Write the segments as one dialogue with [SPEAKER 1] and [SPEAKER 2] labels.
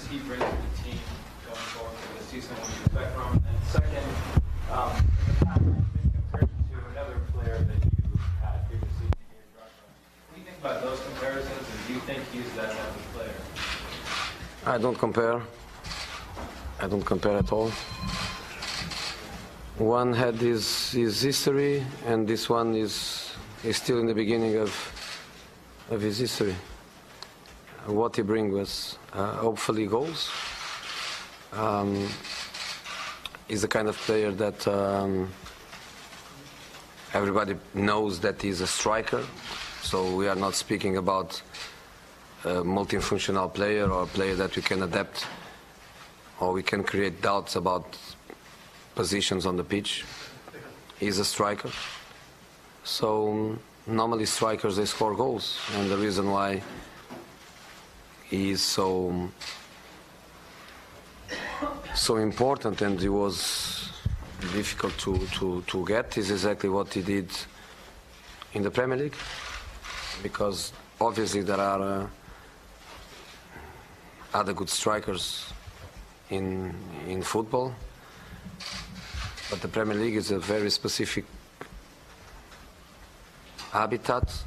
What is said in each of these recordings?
[SPEAKER 1] he bring to the team going forward for the season? What do you expect from him? And second, in the past, you've been compared to another player that you had previously, What do you think about those comparisons, and do you think he's that type of player?
[SPEAKER 2] I don't compare. I don't compare at all. One had his history, and this one is still in the beginning of his history. What he brings was hopefully goals. He's the kind of player that everybody knows that he's a striker. So we are not speaking about a multifunctional player or a player that we can adapt or we can create doubts about positions on the pitch. He's a striker. So normally strikers, they score goals, and the reason why he is so important and he was difficult to get is exactly what he did in the Premier League, because obviously there are other good strikers in football, but the Premier League is a very specific habitat,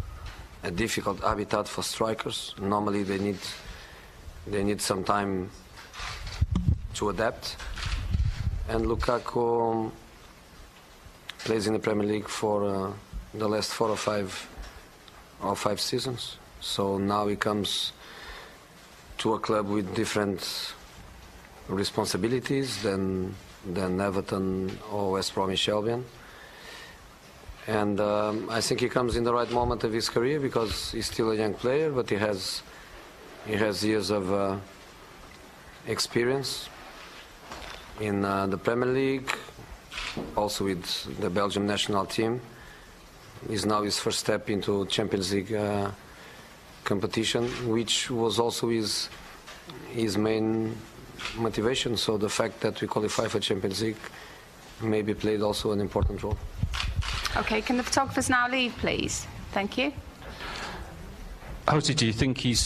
[SPEAKER 2] a difficult habitat for strikers. Normally they need some time to adapt, and Lukaku plays in the Premier League for the last 4 or 5 seasons. So now he comes to a club with different responsibilities than Everton or West Bromwich Albion. And I think he comes in the right moment of his career because he's still a young player, but he has years of experience in the Premier League, also with the Belgium national team. Is now his first step into Champions League competition, which was also his main motivation. So the fact that we qualify for Champions League maybe played also an important role.
[SPEAKER 3] Okay, can the photographers now leave, please? Thank you.
[SPEAKER 4] Jose, do you think you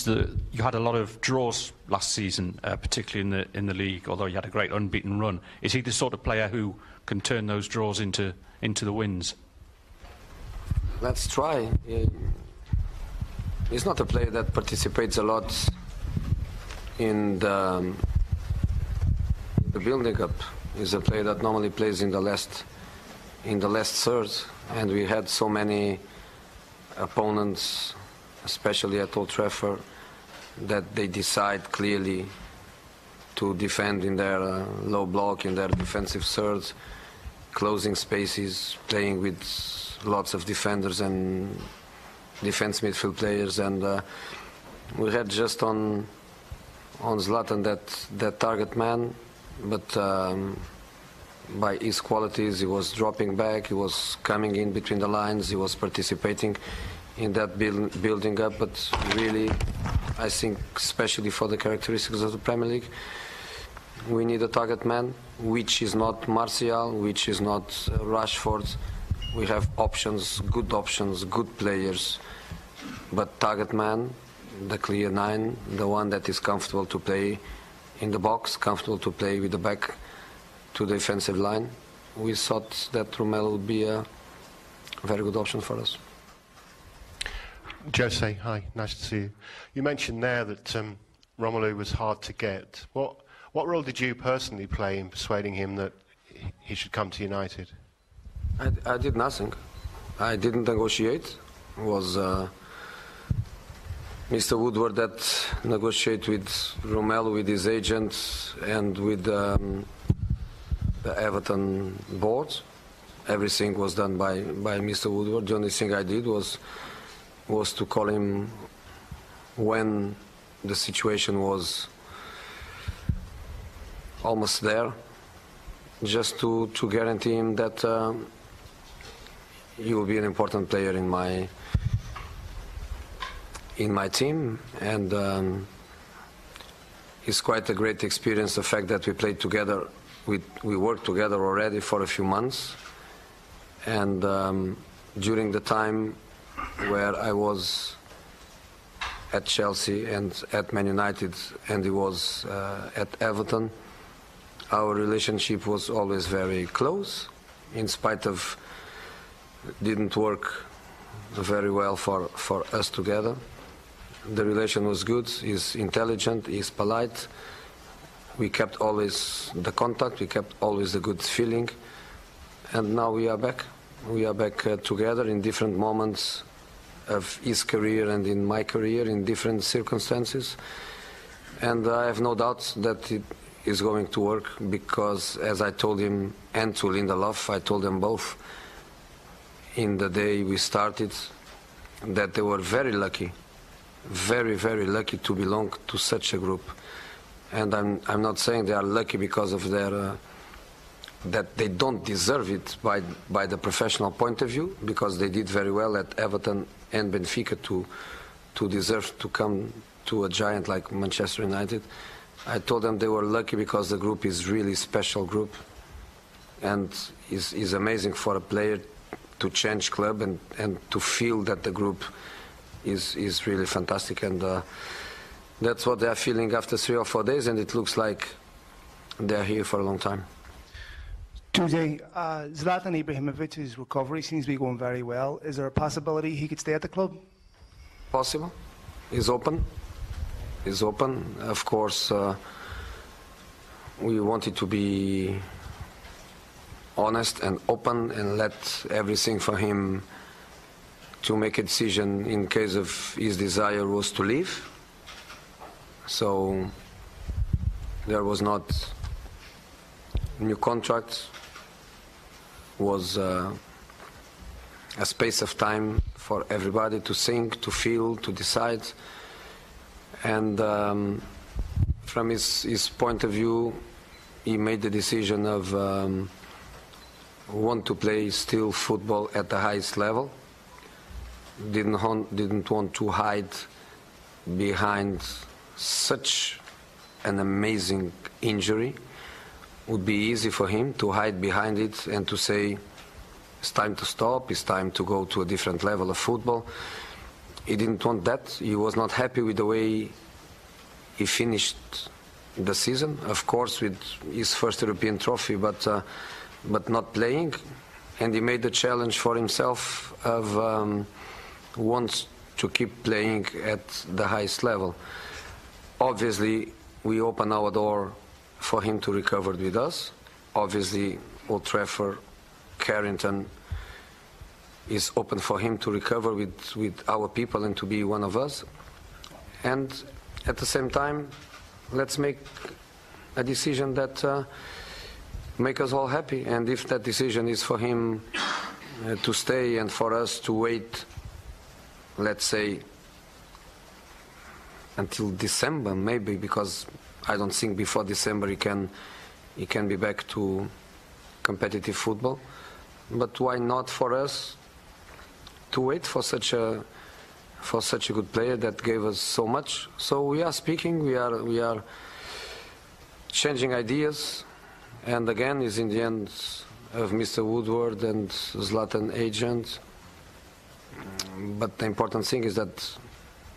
[SPEAKER 4] had a lot of draws last season, particularly in the league, although you had a great unbeaten run? Is he the sort of player who can turn those draws into the wins?
[SPEAKER 2] Let's try. He's not a player that participates a lot in the building up. He's a player that normally plays in the last third, and we had so many opponents, especially at Old Trafford, that they decide clearly to defend in their low block, in their defensive third, closing spaces, playing with lots of defenders and defense midfield players, and we had just on Zlatan that target man, but by his qualities he was dropping back, he was coming in between the lines, he was participating in that building up. But really, I think especially for the characteristics of the Premier League, we need a target man, which is not Martial, which is not Rashford. We have options, good players, but target man, the clear 9, the one that is comfortable to play in the box, comfortable to play with the back to the defensive line. We thought that Romelu would be a very good option for us.
[SPEAKER 5] Jose, hi, nice to see you. You mentioned there that Romelu was hard to get. What role did you personally play in persuading him that he should come to United?
[SPEAKER 2] I did nothing. I didn't negotiate. It was Mr. Woodward that negotiated with Romelu, with his agent, and with the Everton board. Everything was done by Mr. Woodward. The only thing I did was to call him when the situation was almost there, just to guarantee him that he will be an important player in my team. And it's quite a great experience, the fact that we played together, we worked together already for a few months, and during the time where I was at Chelsea and at Man United, and he was at Everton. Our relationship was always very close, in spite of didn't work very well for us together. The relation was good. He's intelligent, he's polite. We kept always the contact, we kept always the good feeling, and now we are back. We are back together in different moments of his career and in my career in different circumstances. And I have no doubt that it is going to work, because as I told him and to Lindelöf, I told them both in the day we started that they were very lucky, very, very lucky to belong to such a group. And I'm not saying they are lucky because of their that they don't deserve it by the professional point of view, because they did very well at Everton and Benfica to deserve to come to a giant like Manchester United. I told them they were lucky because the group is really special group, and is amazing for a player to change club and to feel that the group is really fantastic, and that's what they are feeling after 3 or 4 days, and it looks like they are here for a long time.
[SPEAKER 6] Tuesday, Zlatan Ibrahimovic's recovery seems to be going very well. Is there a possibility he could stay at the club?
[SPEAKER 2] Possible. He's open. He's open. Of course, we wanted to be honest and open and let everything for him to make a decision in case of his desire was to leave. So there was not new contract, was a space of time for everybody to think, to feel, to decide. And from his point of view, he made the decision of want to play still football at the highest level. Didn't want to hide behind such an amazing injury. Would be easy for him to hide behind it and to say it's time to stop, it's time to go to a different level of football. He didn't want that. He was not happy with the way he finished the season, of course with his first European trophy, but not playing. And he made the challenge for himself of wants to keep playing at the highest level. Obviously, we open our door for him to recover with us. Obviously, Old Trafford, Carrington is open for him to recover with our people and to be one of us. And at the same time, let's make a decision that make us all happy. And if that decision is for him to stay and for us to wait, let's say, until December, maybe, because I don't think before December he can be back to competitive football. But why not for us to wait for such a good player that gave us so much? So we are speaking, we are changing ideas, and again is in the hands of Mr. Woodward and Zlatan agent. But the important thing is that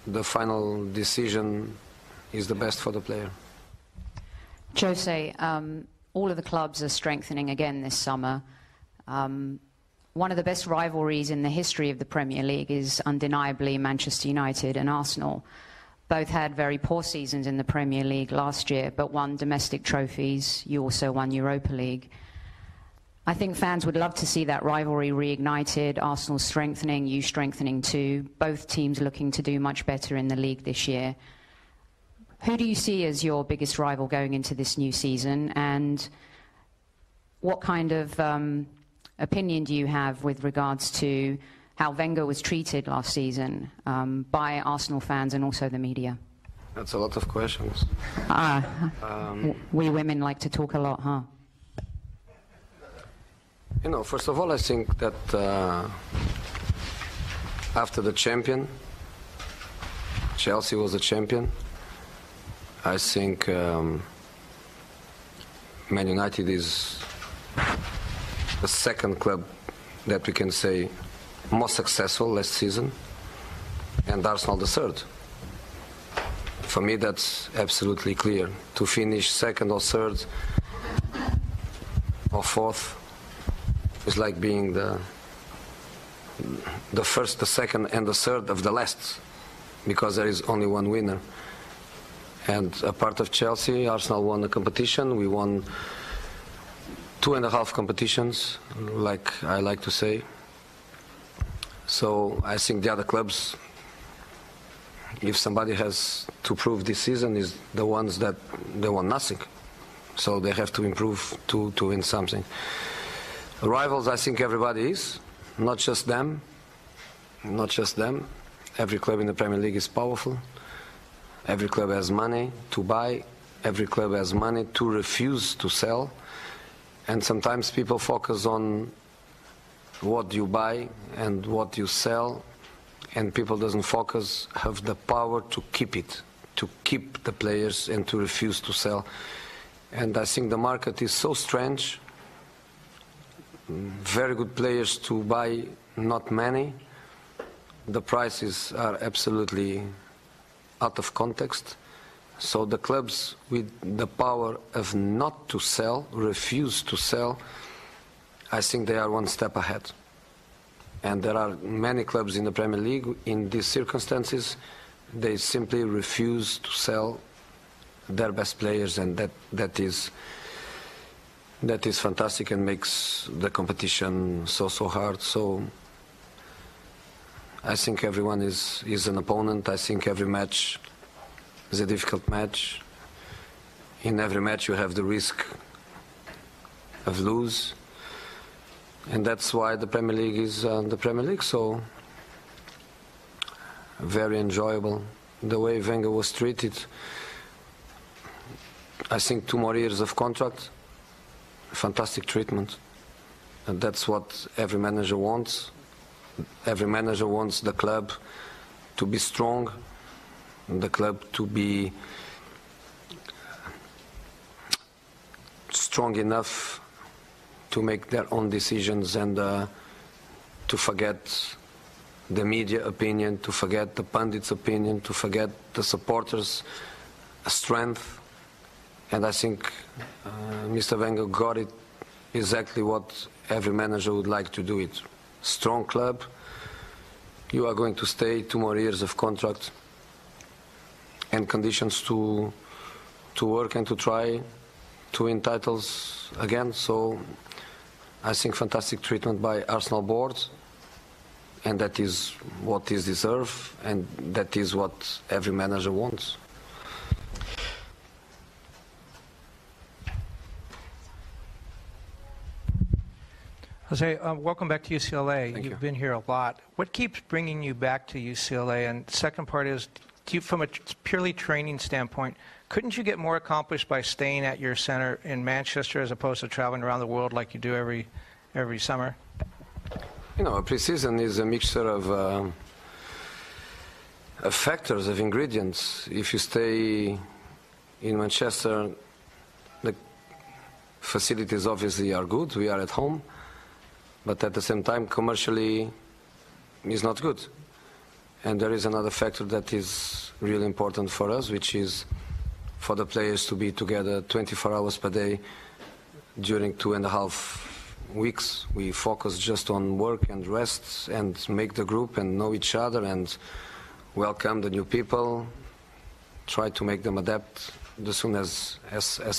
[SPEAKER 2] the final decision is the best for the player.
[SPEAKER 7] Jose, all of the clubs are strengthening again this summer. One of the best rivalries in the history of the Premier League is undeniably Manchester United and Arsenal. Both had very poor seasons in the Premier League last year, but won domestic trophies. You also won Europa League. I think fans would love to see that rivalry reignited, Arsenal strengthening, you strengthening too, both teams looking to do much better in the league this year. Who do you see as your biggest rival going into this new season, and what kind of opinion do you have with regards to how Wenger was treated last season by Arsenal fans and also the media?
[SPEAKER 2] That's a lot of questions.
[SPEAKER 7] We women like to talk a lot, huh?
[SPEAKER 2] You know, first of all, I think that after the champion, Chelsea was the champion. I think Man United is the second club that we can say most successful last season, and Arsenal the third. For me, that's absolutely clear. To finish second or third or fourth is like being the first, the second, and the third of the last, because there is only one winner. And a part of Chelsea, Arsenal won the competition. We won 2.5 competitions, like I like to say. So I think the other clubs, if somebody has to prove this season, is the ones that they won nothing. So they have to improve to win something. Rivals, I think everybody is, not just them. Not just them. Every club in the Premier League is powerful. Every club has money to buy. Every club has money to refuse to sell. And sometimes people focus on what you buy and what you sell, and people doesn't focus, have the power to keep it, to keep the players and to refuse to sell. And I think the market is so strange. Very good players to buy, not many. The prices are absolutely out of context. So the clubs with the power of not to sell, refuse to sell, I think they are one step ahead. And there are many clubs in the Premier League in these circumstances. They simply refuse to sell their best players, and that is fantastic and makes the competition so hard. So I think everyone is an opponent. I think every match is a difficult match. In every match you have the risk of lose. And that's why the Premier League is the Premier League, so very enjoyable. The way Wenger was treated, I think 2 more years of contract, fantastic treatment. And that's what every manager wants. Every manager wants the club to be strong, the club to be strong enough to make their own decisions and to forget the media opinion, to forget the pundits' opinion, to forget the supporters' strength. And I think Mr. Wenger got it exactly what every manager would like to do it. Strong club, you are going to stay 2 more years of contract and conditions to work and to try to win titles again. So I think fantastic treatment by Arsenal board, and that is what is deserved, and that is what every manager wants.
[SPEAKER 8] Jose, welcome back to UCLA.
[SPEAKER 2] Thank you.
[SPEAKER 8] You've been here a lot. What keeps bringing you back to UCLA? And second part is, from a purely training standpoint, couldn't you get more accomplished by staying at your center in Manchester as opposed to traveling around the world like you do every summer?
[SPEAKER 2] You know, a pre-season is a mixture of factors, of ingredients. If you stay in Manchester, the facilities obviously are good. We are at home. But at the same time, commercially, is not good. And there is another factor that is really important for us, which is for the players to be together 24 hours per day during 2.5 weeks. We focus just on work and rest and make the group and know each other and welcome the new people, try to make them adapt as soon as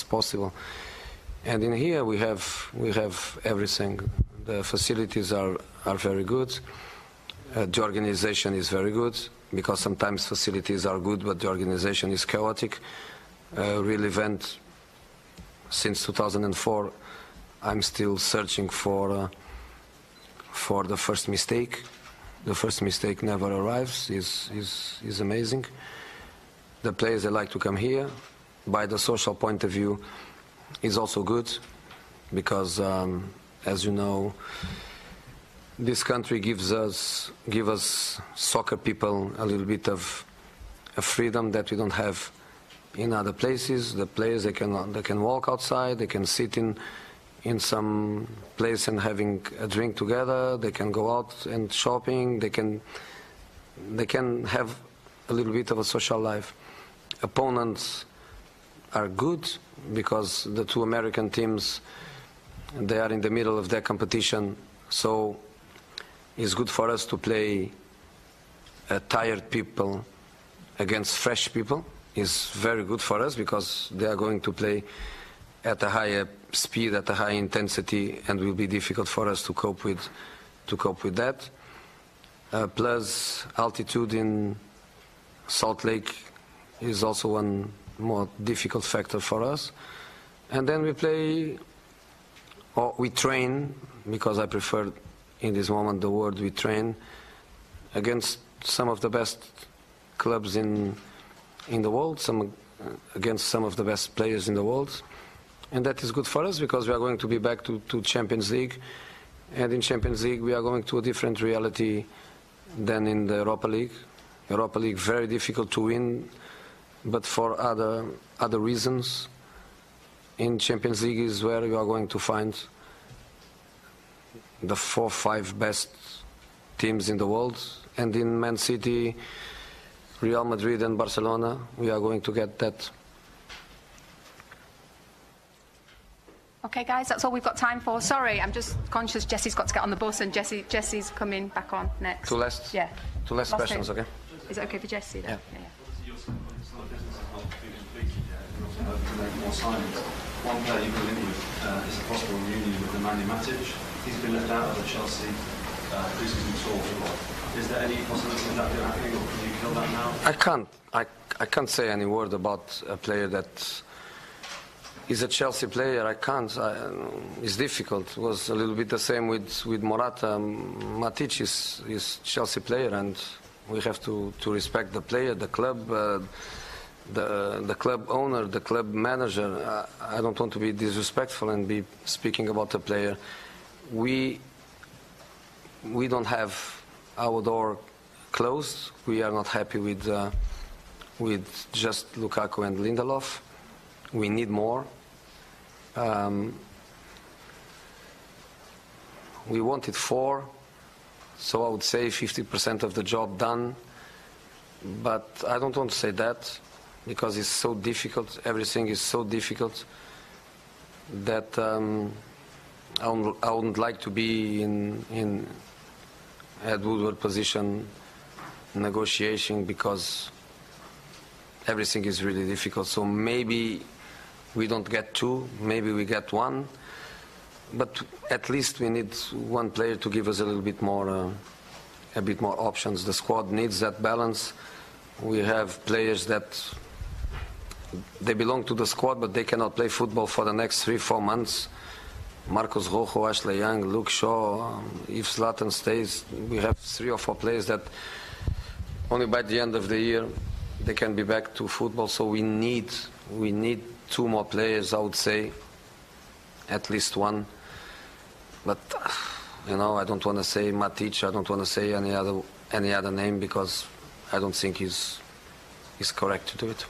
[SPEAKER 2] possible. And in here we have everything. The facilities are very good. The organization is very good, because sometimes facilities are good but the organization is chaotic. Real event, since 2004 I'm still searching for the first mistake. The first mistake never arrives, is amazing. The players, they like to come here. By the social point of view, is also good, because as you know, this country gives us soccer people a little bit of a freedom that we don't have in other places. The players, they can walk outside, they can sit in some place and having a drink together, they can go out and shopping, they can have a little bit of a social life. opponents are good, because the two American teams, they are in the middle of their competition, so it's good for us to play tired people against fresh people. It's very good for us because they are going to play at a higher speed, at a high intensity, and will be difficult for us to cope with that. Plus altitude in Salt Lake is also one more difficult factor for us. And then we play, or we train, because I prefer in this moment the word we train, against some of the best clubs in the world, against some of the best players in the world. And that is good for us because we are going to be back to Champions League. And in Champions League we are going to a different reality than in the Europa League. Europa League, very difficult to win, but for other reasons. In Champions League is where you are going to find the 4 or 5 best teams in the world. And in Man City, Real Madrid and Barcelona, we are going to get that.
[SPEAKER 3] Okay, guys, that's all we've got time for. Sorry, I'm just conscious Jesse's got to get on the bus, and Jesse's coming back on next.
[SPEAKER 2] Two last questions,
[SPEAKER 3] two.
[SPEAKER 2] okay?
[SPEAKER 3] Is it okay for Jesse?
[SPEAKER 2] Yeah.
[SPEAKER 9] One player you've been linked with is a possible reunion with Nemanja Matic. He's been left out of the Chelsea pre-season tour. Is there any possibility of that happening, or can you kill that now?
[SPEAKER 2] I can't say any word about a player that is a Chelsea player. I can't. It's difficult. It was a little bit the same with Morata. Matic is Chelsea player, and we have to respect the player, the club, the club owner, the club manager. I don't want to be disrespectful and be speaking about the player. We don't have our door closed. We are not happy with just Lukaku and Lindelöf. We need more. We wanted 4, so I would say 50% of the job done. But I don't want to say that because it's so difficult. Everything is so difficult that I wouldn't like to be in Ed Woodward position negotiating, because everything is really difficult. So maybe we don't get 2, maybe we get 1, but at least we need 1 player to give us a bit more options. The squad needs that balance. We have players that they belong to the squad, but they cannot play football for the next 3-4 months. Marcos Rojo, Ashley Young, Luke Shaw, if Zlatan stays, we have 3 or 4 players that only by the end of the year they can be back to football. So we need 2 more players, I would say, at least 1. But I don't want to say Matic. I don't want to say any other name because I don't think he's correct to do it.